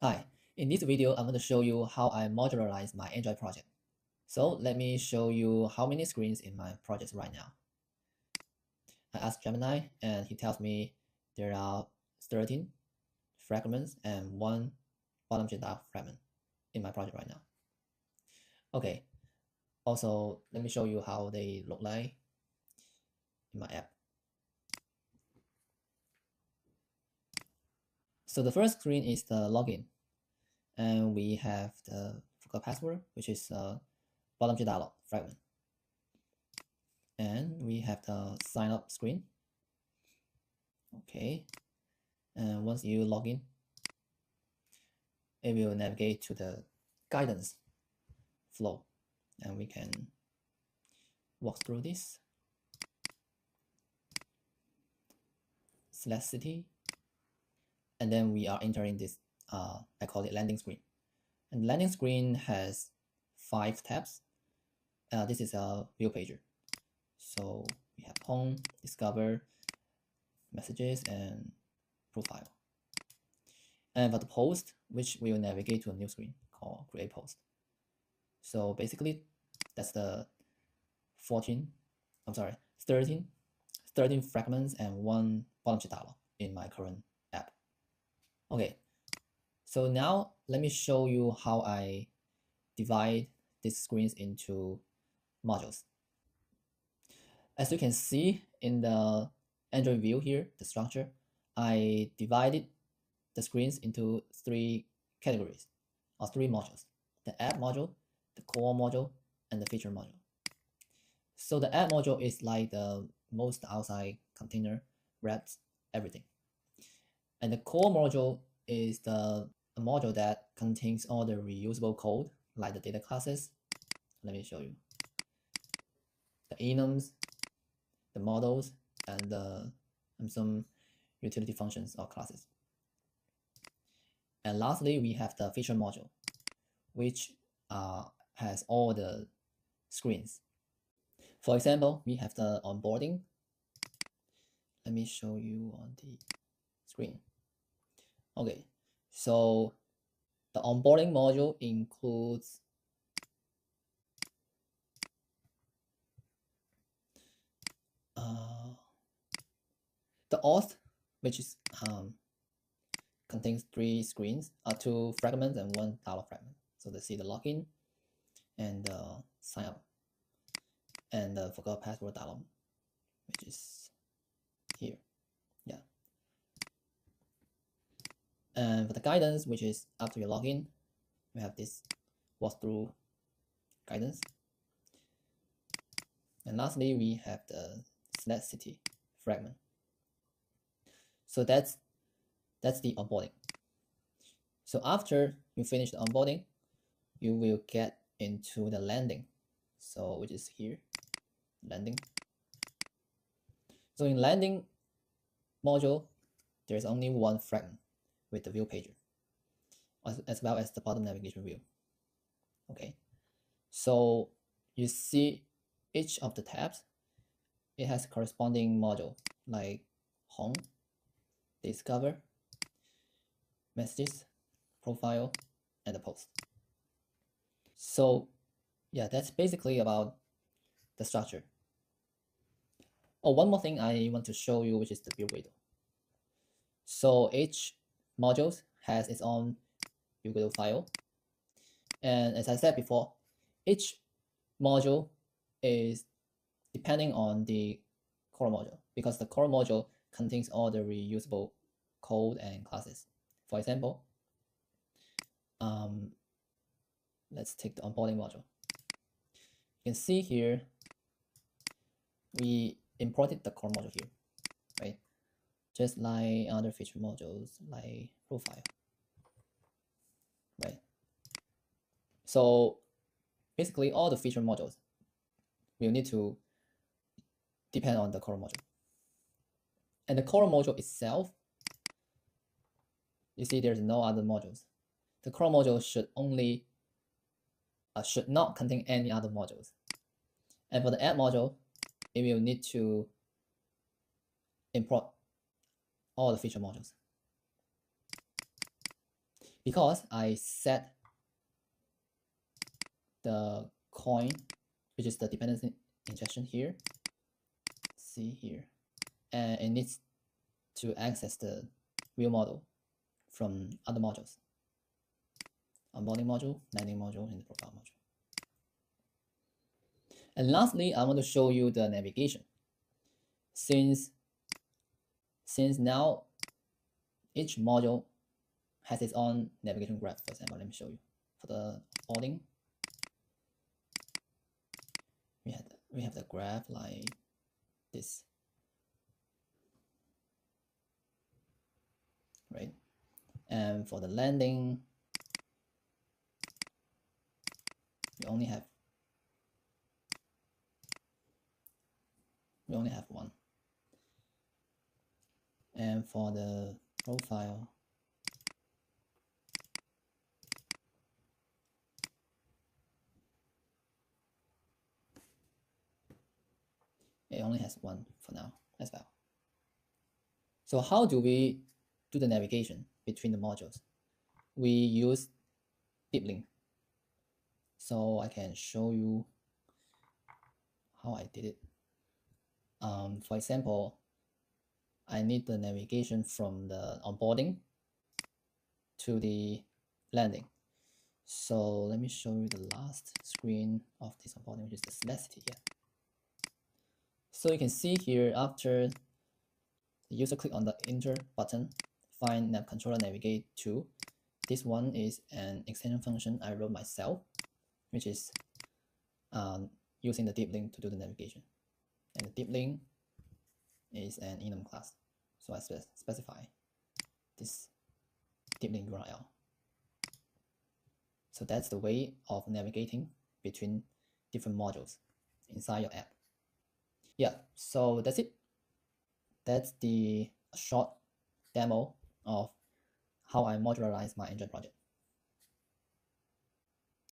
Hi, in this video, I'm going to show you how I modularize my Android project. So let me show you how many screens in my project right now. I asked Gemini and he tells me there are 13 fragments and one bottom JDAO fragment in my project right now. Okay, also let me show you how they look like in my app. So the first screen is the login, and we have the forgot password, which is bottom JDAO fragment. And we have the sign up screen. Okay, and once you log in, it will navigate to the guidance flow, and we can walk through this. Select city, and then we are entering this I call it landing screen, and the landing screen has 5 tabs. This is a view pager, so we have home, discover, messages, and profile. And for the post, which will navigate to a new screen called create post. So basically that's the 13 fragments and one bottom dialog in my current app. Okay, so now let me show you how I divide these screens into modules. As you can see in the Android view here, the structure, I divided the screens into 3 categories or 3 modules: the app module, the core module, and the feature module. So the app module is like the most outside container, wraps everything. And the core module is the module that contains all the reusable code, like the data classes. Let me show you. The enums, the models, and some utility functions or classes. And lastly, we have the feature module, which has all the screens. For example, we have the onboarding. Let me show you on the screen. Okay, so the onboarding module includes the auth, which is contains 3 screens, 2 fragments and 1 dialog fragment. So they see the login and sign up and the forgot password dialog, which is here. Yeah. And for the guidance, which is after your login, we have this walkthrough guidance. And lastly, we have the select city fragment. So that's the onboarding. So after you finish the onboarding, you will get into the landing. So which is here, landing. So in landing module, there's only 1 fragment with the view pager, as well as the bottom navigation view. Okay, so you see each of the tabs, it has corresponding module like home, discover, messages, profile, and the post. So yeah, that's basically about the structure. Oh, one more thing I want to show you, which is the build window. So each module has its own build window file. And as I said before, each module is depending on the core module, because the core module contains all the reusable code and classes. For example, let's take the onboarding module. You can see here, we imported the core module here, right? Just like other feature modules like profile, right? So basically all the feature modules will need to depend on the core module. And the core module itself, you see there's no other modules. The core module should not contain any other modules. And for the app module, it will need to import all the feature modules. because I set the coin, which is the dependency injection here, see here, and it needs to access the real model from other modules, onboarding module, landing module, and the profile module. And lastly, I want to show you the navigation. Since now each module has its own navigation graph. For example, let me show you. For the onboarding, we have the graph like this, right? And for the landing, we only have one. And for the profile, it only has one for now as well. So how do we do the navigation between the modules? We use deep link. So I can show you how I did it. For example, I need the navigation from the onboarding to the landing. So let me show you the last screen of this onboarding, which is the Celesity here. So you can see here, after the user click on the enter button, find nav controller navigate to. This one is an extension function I wrote myself, which is using the deep link to do the navigation. And the deep link is an enum class. So I specify this deep link URL. So that's the way of navigating between different modules inside your app. Yeah, so that's it. That's the short demo of how I modularize my Android project.